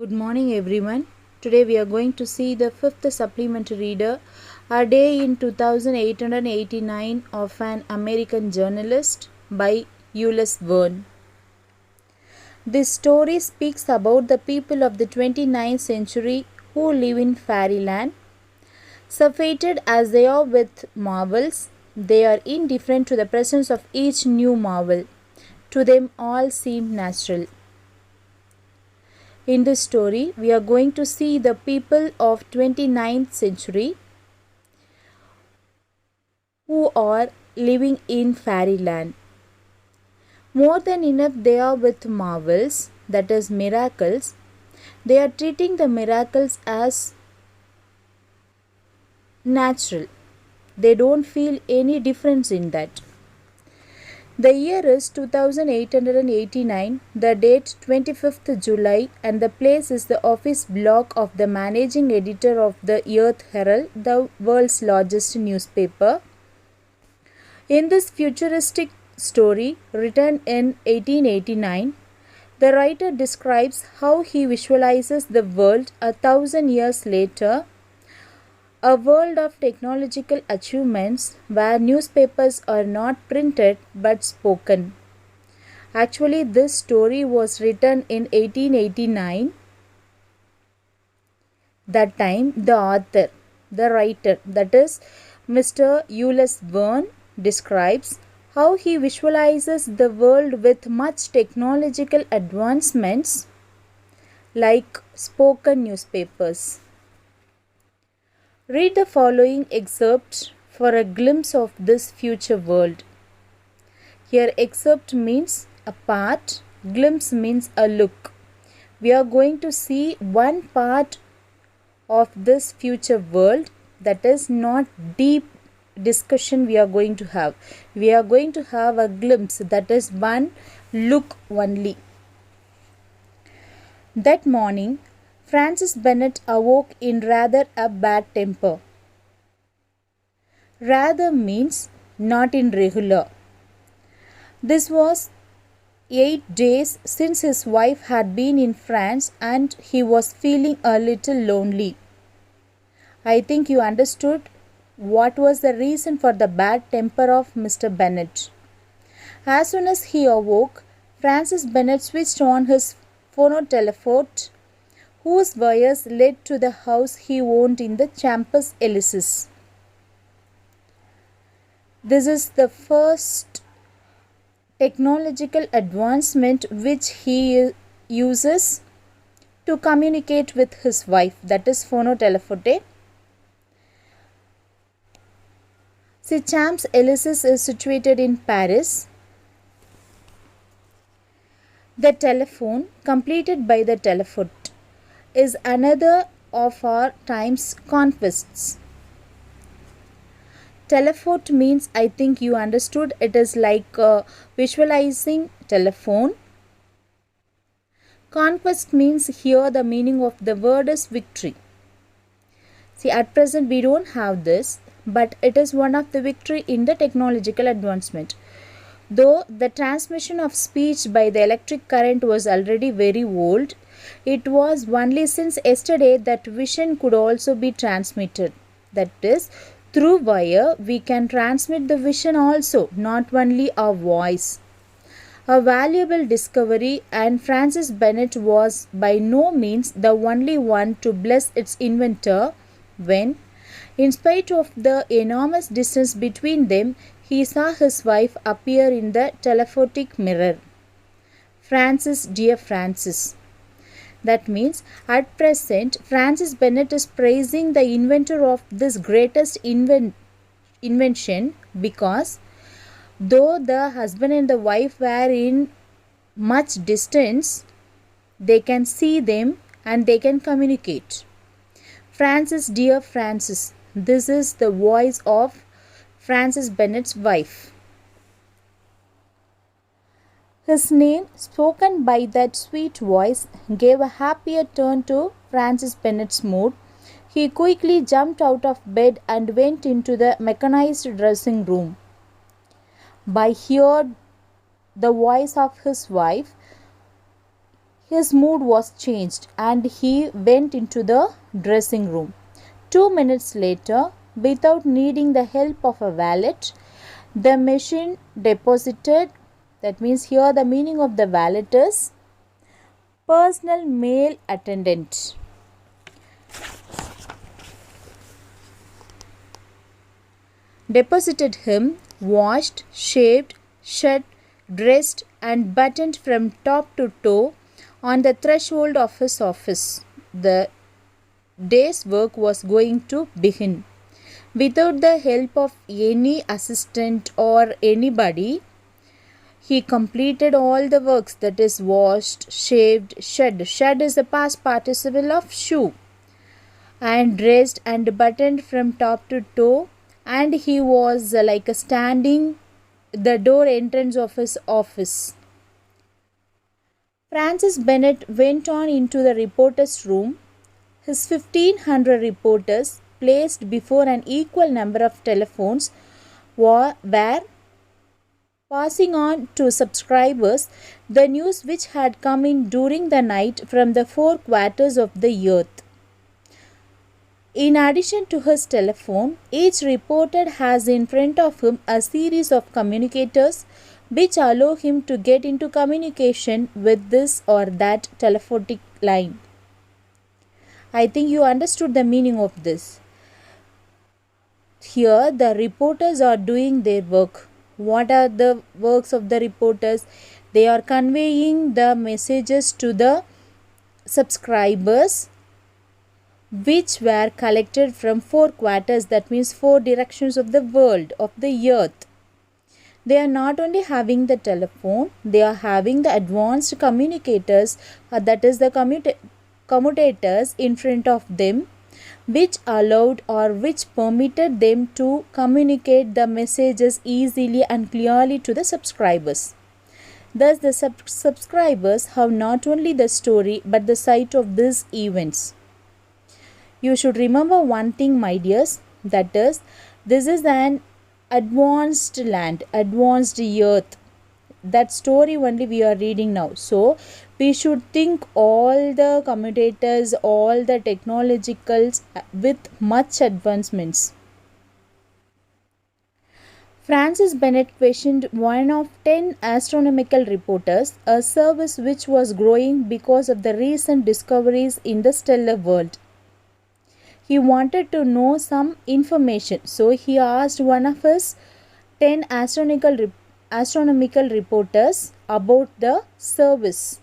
Good morning, everyone. Today we are going to see the fifth supplementary reader, A Day in 2889 of an American Journalist by Ulysses Verne. This story speaks about the people of the 29th century who live in fairyland. Surfeited as they are with marvels, they are indifferent to the presence of each new marvel. To them, all seem natural. In this story, we are going to see the people of 29th century who are living in fairyland. More than enough they are with marvels, that is miracles. They are treating the miracles as natural. They don't feel any difference in that. The year is 2889, the date 25th July, and the place is the office block of the managing editor of the Earth Herald, the world's largest newspaper. In this futuristic story, written in 1889, the writer describes how he visualizes the world 1,000 years later, a world of technological achievements where newspapers are not printed but spoken. Actually, this story was written in 1889. That time, the author, the writer, that is Mr. Ulysses Verne, describes how he visualizes the world with much technological advancements like spoken newspapers. Read the following excerpt for a glimpse of this future world. Here, excerpt means a part, glimpse means a look. We are going to see one part of this future world, that is not deep discussion we are going to have. We are going to have a glimpse, that is one look only. That morning, Francis Bennet awoke in rather a bad temper. Rather means not in regular. This was 8 days since his wife had been in France and he was feeling a little lonely. I think you understood what was the reason for the bad temper of Mr. Bennet. As soon as he awoke, Francis Bennet switched on his phonotelephone, whose wires led to the house he owned in the Champs Elysees. This is the first technological advancement which he uses to communicate with his wife, that is phonotelephone. See, Champs Elysees is situated in Paris. The telephone, completed by the telephone, is another of our time's conquests. Telephone means, I think you understood, it is like visualizing telephone. Conquest means, here the meaning of the word is victory. See, at present we don't have this, but it is one of the victory in the technological advancement. Though the transmission of speech by the electric current was already very old, it was only since yesterday that vision could also be transmitted. That is, through wire we can transmit the vision also, not only our voice. A valuable discovery, and Francis Bennet was by no means the only one to bless its inventor when, in spite of the enormous distance between them, he saw his wife appear in the telephotic mirror. Francis, dear Francis. That means, at present, Francis Bennet is praising the inventor of this greatest invention because, though the husband and the wife were in much distance, they can see them and they can communicate. Francis, dear Francis. This is the voice of Francis Bennet's wife. His name, spoken by that sweet voice, gave a happier turn to Francis Bennet's mood. He quickly jumped out of bed and went into the mechanized dressing room. By hearing the voice of his wife, His mood was changed and he went into the dressing room. 2 minutes later, without needing the help of a valet, the machine deposited, that means here the meaning of the valet is personal male attendant. Deposited him, washed, shaved, shut, dressed, and buttoned from top to toe on the threshold of his office. The day's work was going to begin. Without the help of any assistant or anybody, he completed all the works, that is washed, shaved, shed. Shed is the past participle of shoe. And dressed and buttoned from top to toe, and he was like standing the door entrance of his office. Francis Bennett went on into the reporter's room. His 1,500 reporters, placed before an equal number of telephones, were passing on to subscribers the news which had come in during the night from the four quarters of the earth. In addition to his telephone, each reporter has in front of him a series of communicators which allow him to get into communication with this or that telephonic line. I think you understood the meaning of this. Here the reporters are doing their work. What are the works of the reporters? They are conveying the messages to the subscribers which were collected from four quarters, that means four directions of the world, of the earth. They are not only having the telephone, they are having the advanced communicators, that is the commutators in front of them, which allowed or which permitted them to communicate the messages easily and clearly to the subscribers. Thus the subscribers have not only the story but the sight of these events. You should remember one thing, my dears, that is, this is an advanced land, advanced earth. That story only we are reading now. So, we should think all the commutators, all the technologicals with much advancements. Francis Bennett questioned one of 10 astronomical reporters, a service which was growing because of the recent discoveries in the stellar world. He wanted to know some information, so he asked one of his 10 astronomical reporters about the service.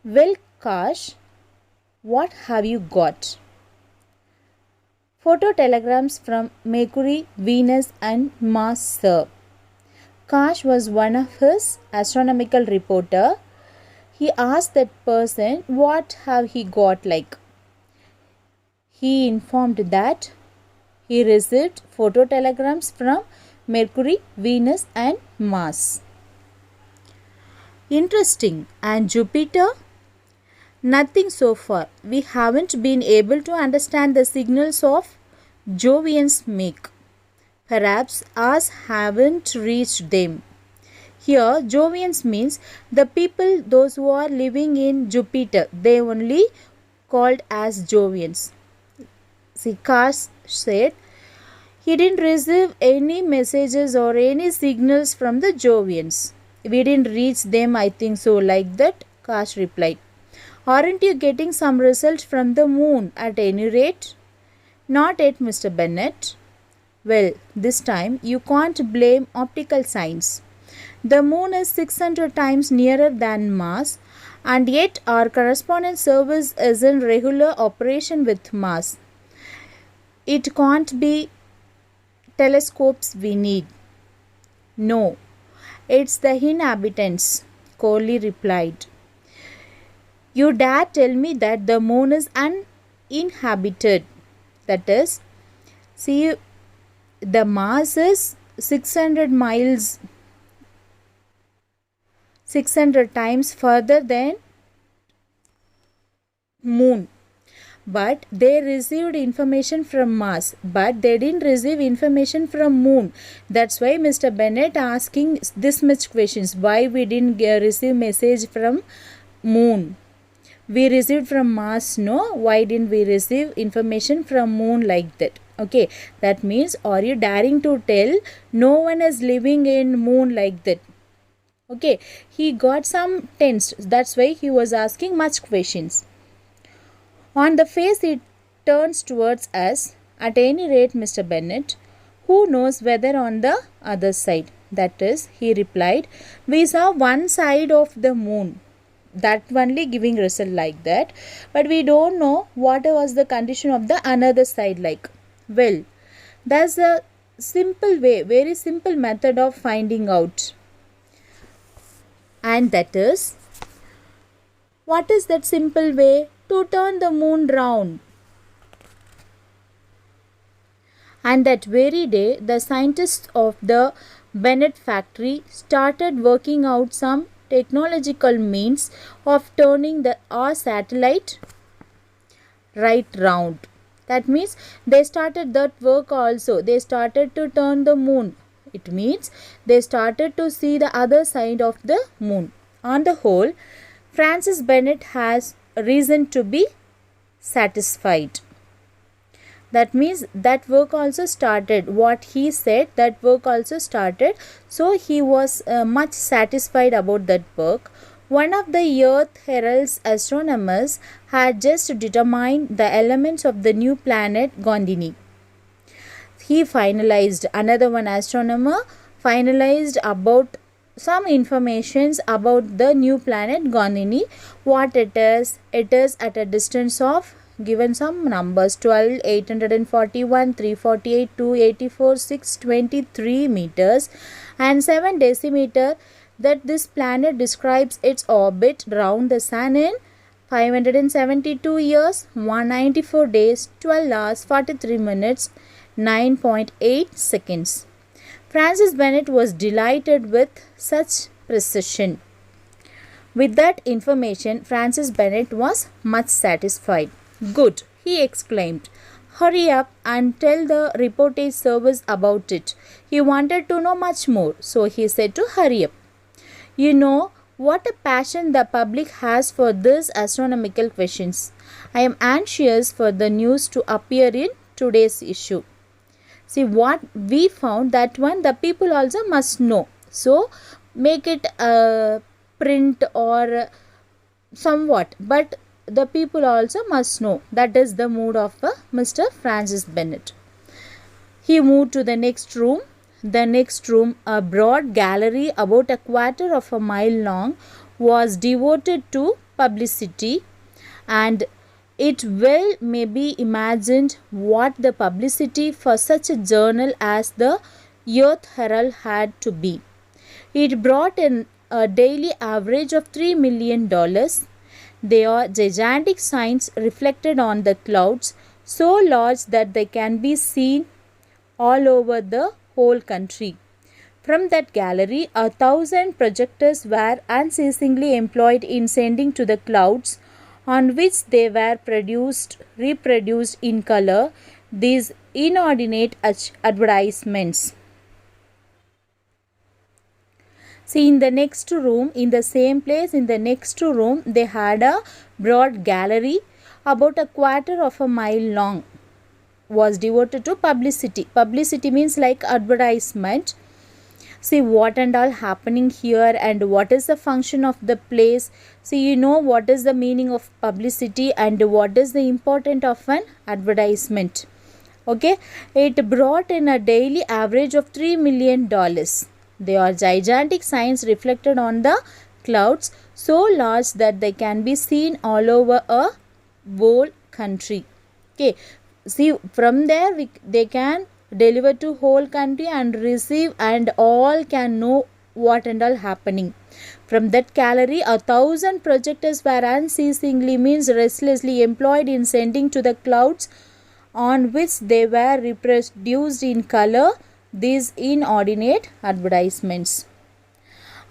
Well, Kash, what have you got? Photo telegrams from Mercury, Venus and Mars, sir. Kash was one of his astronomical reporter. He asked that person what have he got like. He informed that he received photo telegrams from Mercury, Venus and Mars. Interesting. And Jupiter? Nothing so far. We haven't been able to understand the signals of Jovian's make. Perhaps ours haven't reached them. Here, Jovians means the people, those who are living in Jupiter. They only called as Jovians. See, Kash said he didn't receive any messages or any signals from the Jovians. We didn't reach them, I think so, like that, Kash replied. Aren't you getting some result from the moon at any rate? Not yet, Mr. Bennett. Well, this time you can't blame optical science. The moon is 600 times nearer than Mars, and yet our correspondence service is in regular operation with Mars. It can't be telescopes we need. No, it's the inhabitants, Corley replied. You dare tell me that the moon is uninhabited? That is, see, the Mars is 600 miles, 600 times further than moon. But they received information from Mars, but they didn't receive information from moon. That's why Mr. Bennett asking this much questions. Why we didn't receive message from moon? We received from Mars, no? Why didn't we receive information from moon like that? Okay, that means, are you daring to tell no one is living in moon like that? Okay, he got some tense. That's why he was asking much questions. On the face, he turns towards us. At any rate, Mr. Bennet, who knows whether on the other side? That is, he replied, we saw one side of the moon. That only giving result like that, but we don't know what was the condition of the another side like. Well, that's a simple way, very simple method of finding out, and that is, what is that simple way? To turn the moon round. And that very day, the scientists of the Bennett factory started working out some technological means of turning our satellite right round. That means they started that work also. They started to turn the moon. It means they started to see the other side of the moon. On the whole, Francis Bennett has reason to be satisfied. That means that work also started. What he said, that work also started. So he was much satisfied about that work. One of the Earth Herald's astronomers had just determined the elements of the new planet Gondini. He finalized, another one astronomer finalized about some informations about the new planet Gondini. What it is at a distance of, given some numbers, 12, 841, 348, 284, 623 meters and 7 decimeter, that this planet describes its orbit round the sun in 572 years, 194 days, 12 hours, 43 minutes, 9.8 seconds. Francis Bennett was delighted with such precision. With that information, Francis Bennett was much satisfied. Good, he exclaimed. Hurry up and tell the reportage service about it. He wanted to know much more, so he said to hurry up. You know what a passion the public has for these astronomical questions. I am anxious for the news to appear in today's issue. See, what we found, that one the people also must know. So make it a print or somewhat, but the people also must know. That is the mood of Mr. Francis Bennett. He moved to the next room. The next room, a broad gallery about a quarter of a mile long, was devoted to publicity, and it well may be imagined what the publicity for such a journal as the Earth Herald had to be. It brought in a daily average of $3 million. They are gigantic signs reflected on the clouds, so large that they can be seen all over the whole country. From that gallery, 1,000 projectors were unceasingly employed in sending to the clouds, on which they were reproduced in color, these inordinate advertisements. See, in the next room, in the same place, in the next room, they had a broad gallery about a quarter of a mile long, was devoted to publicity. Publicity means like advertisement. See what and all happening here and what is the function of the place. See, you know what is the meaning of publicity and what is the importance of an advertisement. Okay, it brought in a daily average of $3 million. They are gigantic signs reflected on the clouds, so large that they can be seen all over a whole country. Okay, see, from there they can deliver to whole country and receive, and all can know what and all happening. From that gallery, 1,000 projectors were unceasingly, means restlessly, employed in sending to the clouds, on which they were reproduced in color these inordinate advertisements.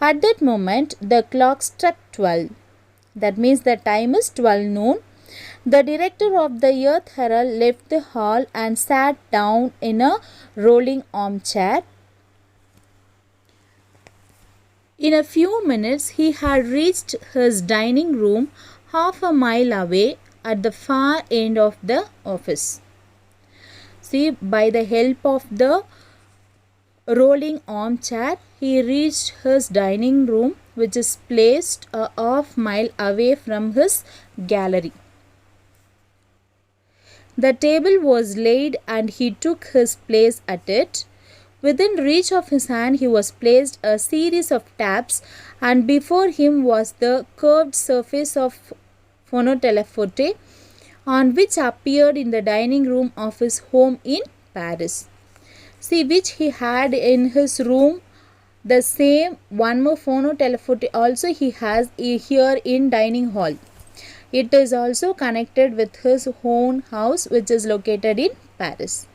At that moment, the clock struck 12. That means the time is 12 noon. The director of the Earth Herald left the hall and sat down in a rolling armchair. In a few minutes, he had reached his dining room half a mile away at the far end of the office. See, by the help of the rolling armchair, he reached his dining room, which is placed a half mile away from his gallery. The table was laid and he took his place at it. Within reach of his hand he was placed a series of taps, and before him was the curved surface of phonotelephote, on which appeared in the dining room of his home in Paris. See, which he had in his room. The same one more phonotelephote also he has here in dining hall. It is also connected with his own house, which is located in Paris.